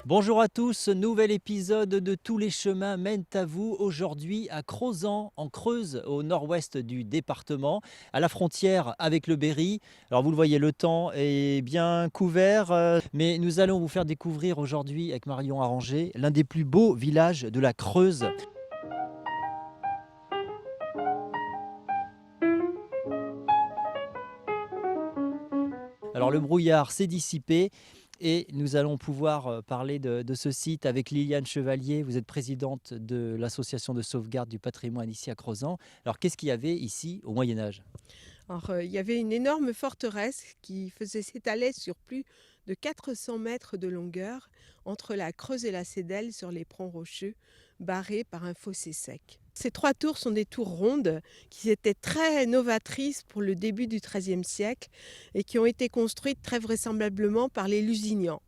Bonjour à tous, nouvel épisode de Tous les chemins mènent à vous, aujourd'hui à Crozant, en Creuse, au nord-ouest du département, à la frontière avec le Berry. Alors vous le voyez, le temps est bien couvert, mais nous allons vous faire découvrir aujourd'hui avec Marion Arranger l'un des plus beaux villages de la Creuse. Alors le brouillard s'est dissipé et nous allons pouvoir parler de ce site avec Liliane Chevalier. Vous êtes présidente de l'association de sauvegarde du patrimoine ici à Crozant. Alors qu'est-ce qu'il y avait ici au Moyen Âge? Il y avait une énorme forteresse qui faisait s'étaler sur plus de 400 mètres de longueur entre la Creuse et la Cédelle sur les pronts rocheux, barrés par un fossé sec. Ces trois tours sont des tours rondes qui étaient très novatrices pour le début du XIIIe siècle et qui ont été construites très vraisemblablement par les Lusignans.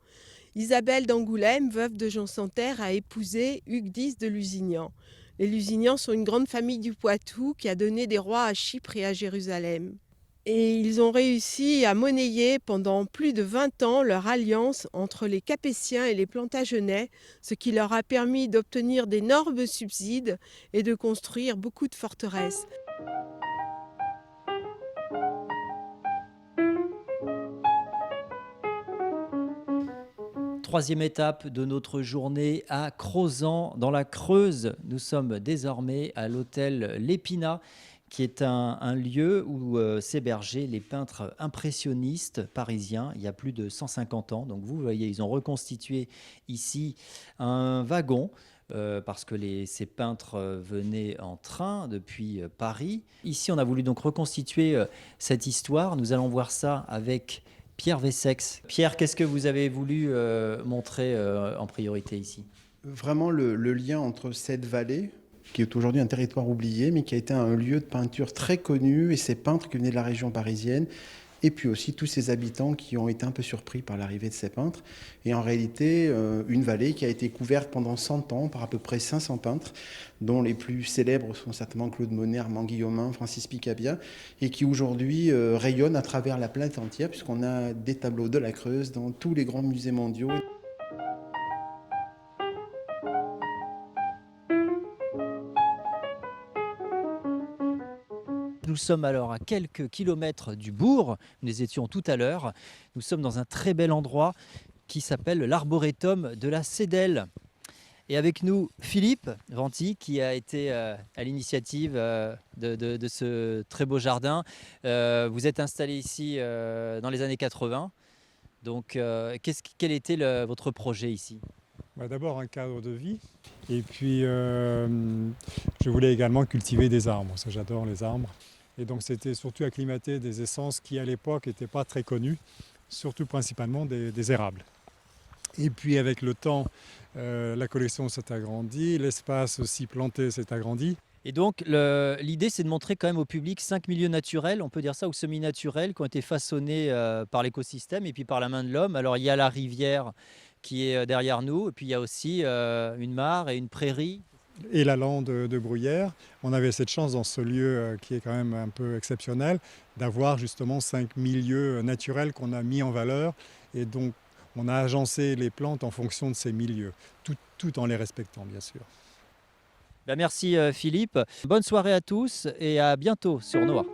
Isabelle d'Angoulême, veuve de Jean Santerre, a épousé Hugues X de Lusignan. Les Lusignans sont une grande famille du Poitou qui a donné des rois à Chypre et à Jérusalem. Et ils ont réussi à monnayer pendant plus de 20 ans leur alliance entre les Capétiens et les Plantagenets, ce qui leur a permis d'obtenir d'énormes subsides et de construire beaucoup de forteresses. Troisième étape de notre journée à Crozant, dans la Creuse. Nous sommes désormais à l'hôtel L'Épinat, qui est un lieu où s'hébergeaient les peintres impressionnistes parisiens il y a plus de 150 ans. Donc vous voyez, ils ont reconstitué ici un wagon. Parce que ces peintres venaient en train depuis Paris. Ici, on a voulu donc reconstituer cette histoire. Nous allons voir ça avec Pierre Vessex. Pierre, qu'est-ce que vous avez voulu montrer en priorité ici? Vraiment le lien entre cette vallée, qui est aujourd'hui un territoire oublié, mais qui a été un lieu de peinture très connu, et ces peintres qui venaient de la région parisienne, et puis aussi tous ces habitants qui ont été un peu surpris par l'arrivée de ces peintres. Et en réalité, une vallée qui a été couverte pendant 100 ans par à peu près 500 peintres, dont les plus célèbres sont certainement Claude Monet, Armand Guillaumin, Francis Picabia, et qui aujourd'hui rayonnent à travers la planète entière, puisqu'on a des tableaux de la Creuse dans tous les grands musées mondiaux. Nous sommes alors à quelques kilomètres du bourg, nous étions tout à l'heure. Nous sommes dans un très bel endroit qui s'appelle l'Arboretum de la Cédelle. Et avec nous, Philippe Venty, qui a été à l'initiative de ce très beau jardin. Vous êtes installé ici dans les années 80. Donc, quel était votre projet ici? D'abord un cadre de vie et puis je voulais également cultiver des arbres, ça j'adore les arbres. Et donc c'était surtout acclimater des essences qui à l'époque n'étaient pas très connues, surtout principalement des érables. Et puis avec le temps, la collection s'est agrandie, l'espace aussi planté s'est agrandi. Et donc, l'idée, c'est de montrer quand même au public 5 milieux naturels, on peut dire ça, ou semi-naturels, qui ont été façonnés par l'écosystème et puis par la main de l'homme. Alors, il y a la rivière qui est derrière nous, et puis il y a aussi une mare et une prairie. Et la lande de Bruyères. On avait cette chance dans ce lieu qui est quand même un peu exceptionnel, d'avoir justement 5 milieux naturels qu'on a mis en valeur. Et donc, on a agencé les plantes en fonction de ces milieux, tout en les respectant, bien sûr. Ben, merci Philippe. Bonne soirée à tous et à bientôt sur Noah.